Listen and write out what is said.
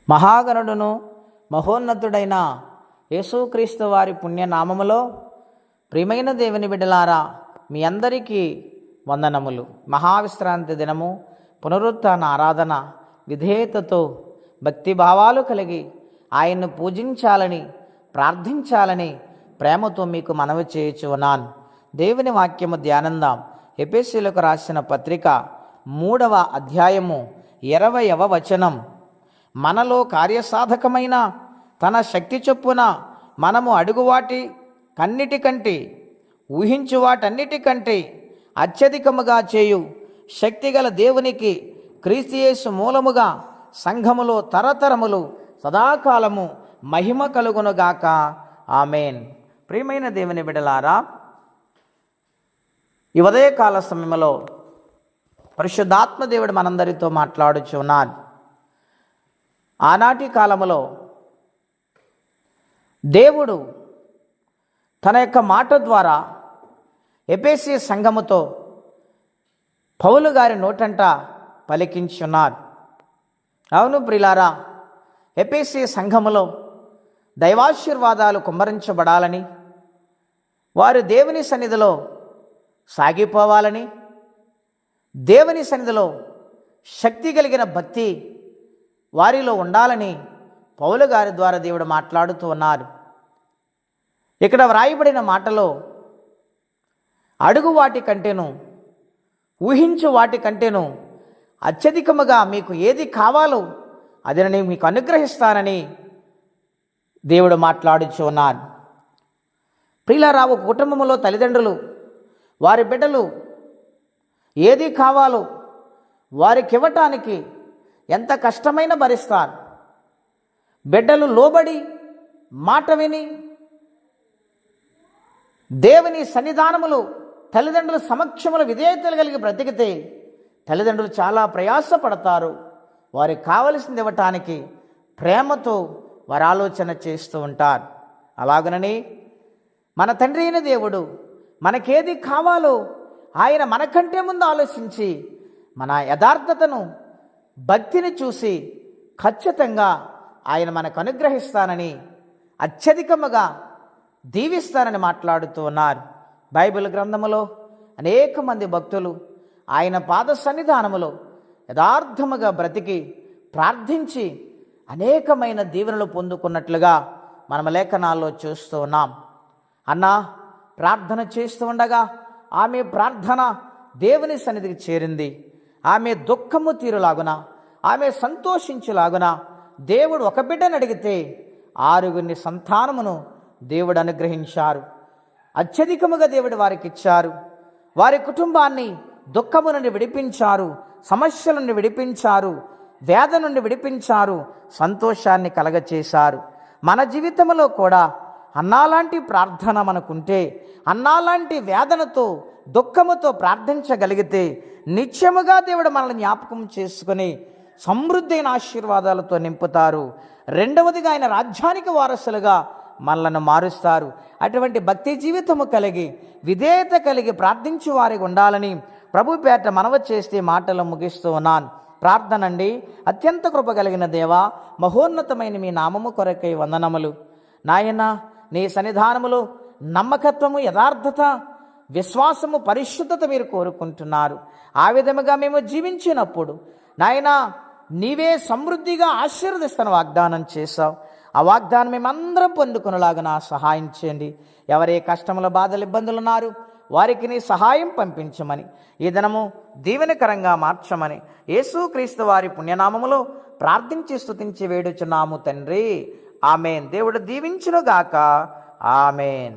మహాగణుడును మహోన్నతుడైన యేసుక్రీస్తు వారి పుణ్యనామములో ప్రియమైన దేవుని బిడ్డలారా, మీ అందరికీ వందనములు. మహావిశ్రాంతి దినము, పునరుత్థాన ఆరాధన విధేయతతో భక్తిభావాలు కలిగి ఆయన్ను పూజించాలని, ప్రార్థించాలని ప్రేమతో మీకు మనవి చేయుచు ఉన్నాను. దేవుని వాక్యము ధ్యానందాం. ఎఫెసీయులకు రాసిన పత్రిక 3వ అధ్యాయము 20వ వచనం. మనలో కార్యసాధకమైన తన శక్తి చొప్పున మనము అడుగువాటి కన్నిటికంటే, ఊహించు వాటన్నిటికంటే అత్యధికముగా చేయు శక్తిగల దేవునికి క్రీస్తు యేసు మూలముగా సంఘములో తరతరములు సదాకాలము మహిమ కలుగునుగాక. ఆమేన్. ప్రియమైన దేవుని బిడ్డలారా, ఈ ఉదయకాల సమయంలో పరిశుద్ధాత్మ దేవుడు మనందరితో మాట్లాడుచున్నాడు. ఆనాటి కాలములో దేవుడు తన యొక్క మాట ద్వారా ఎఫెసీ సంఘముతో పౌలు గారి నోటంట పలికించున్నారు. అవును ప్రియులారా, ఎఫెసీ సంఘములో దైవాశీర్వాదాలు కుమ్మరించబడాలని, వారు దేవుని సన్నిధిలో సాగిపోవాలని, దేవుని సన్నిధిలో శక్తి కలిగిన భక్తి వారిలో ఉండాలని పౌలు గారి ద్వారా దేవుడు మాట్లాడుతూ ఉన్నారు. ఇక్కడ వ్రాయబడిన మాటలో అడుగు వాటి కంటేను, ఊహించు వాటి కంటేను అత్యధికముగా మీకు ఏది కావాలో అది నేను మీకు అనుగ్రహిస్తానని దేవుడు మాట్లాడుచు ఉన్నారు. ప్రియులారా, ఒక కుటుంబంలో తల్లిదండ్రులు వారి బిడ్డలు ఏది కావాలో వారికి ఇవ్వటానికి ఎంత కష్టమైన భరిస్తారు. బిడ్డలు లోబడి మాట విని దేవుని సన్నిధానములు తల్లిదండ్రుల సమక్షములు విధేయతలు కలిగి బ్రతికితే తల్లిదండ్రులు చాలా ప్రయాసపడతారు. వారికి కావలసింది ఇవ్వటానికి ప్రేమతో వారు ఆలోచన చేస్తూ ఉంటారు. అలాగనని మన తండ్రి అయిన దేవుడు మనకేది కావాలో ఆయన మనకంటే ముందు ఆలోచించి మన యథార్థతను, భక్తిని చూసి ఖచ్చితంగా ఆయన మనకు అనుగ్రహిస్తానని, అత్యధికముగా దీవిస్తానని మాట్లాడుతూ ఉన్నారు. బైబిల్ గ్రంథములో అనేక మంది భక్తులు ఆయన పాద సన్నిధానములో యథార్థముగా బ్రతికి ప్రార్థించి అనేకమైన దీవెనలు పొందుకున్నట్లుగా మనం లేఖనాల్లో చూస్తూ ఉన్నాం. అన్న ప్రార్థన చేస్తూ ఉండగా ఆమె ప్రార్థన దేవుని సన్నిధికి చేరింది. ఆమె దుఃఖము తీరులాగున, ఆమె సంతోషించులాగున దేవుడు ఒక బిడ్డను అడిగితే 6 సంతానమును దేవుడు అనుగ్రహించారు. అత్యధికముగా దేవుడు వారికి ఇచ్చారు. వారి కుటుంబాన్ని దుఃఖము నుండి విడిపించారు, సమస్యల నుండి విడిపించారు, వేదన నుండి విడిపించారు, సంతోషాన్ని కలగచేశారు. మన జీవితంలో కూడా అన్నాలాంటి ప్రార్థన మనకుంటే, అన్నాలాంటి వేదనతో, దుఃఖముతో ప్రార్థించగలిగితే నిత్యముగా దేవుడు మనల్ని జ్ఞాపకం చేసుకుని సమృద్ధైన ఆశీర్వాదాలతో నింపుతారు. రెండవదిగా ఆయన రాజ్యానికి వారసులుగా మనలను మారుస్తారు. అటువంటి భక్తి జీవితము కలిగి, విధేయత కలిగి ప్రార్థించు వారికి ఉండాలని ప్రభు పేట మనవి చేస్తే మాటలు ముగిస్తూ ఉన్నాను. ప్రార్థనండి. అత్యంత కృప కలిగిన దేవా, మహోన్నతమైన మీ నామము కొరకై వందనములు. నాయన, నీ సన్నిధానములో నమ్మకత్వము, యథార్థత, విశ్వాసము, పరిశుద్ధత మీరు కోరుకుంటున్నారు. ఆ విధముగా మేము జీవించినప్పుడు నాయన నీవే సమృద్ధిగా ఆశీర్వదిస్తాను వాగ్దానం చేశావు. ఆ వాగ్దానం మేమందరం పొందుకునేలాగా సహాయం చేయండి. ఎవరే కష్టముల, బాధలు, ఇబ్బందులు ఉన్నారు వారికి నీ సహాయం పంపించమని, ఈ దినము దీవెనకరంగా మార్చమని యేసుక్రీస్తు వారి పుణ్యనామములో ప్రార్థించి స్తుతించి వేడుచున్నాము తండ్రి. ఆమేన్. దేవుడు దీవించునుగాక. ఆమేన్.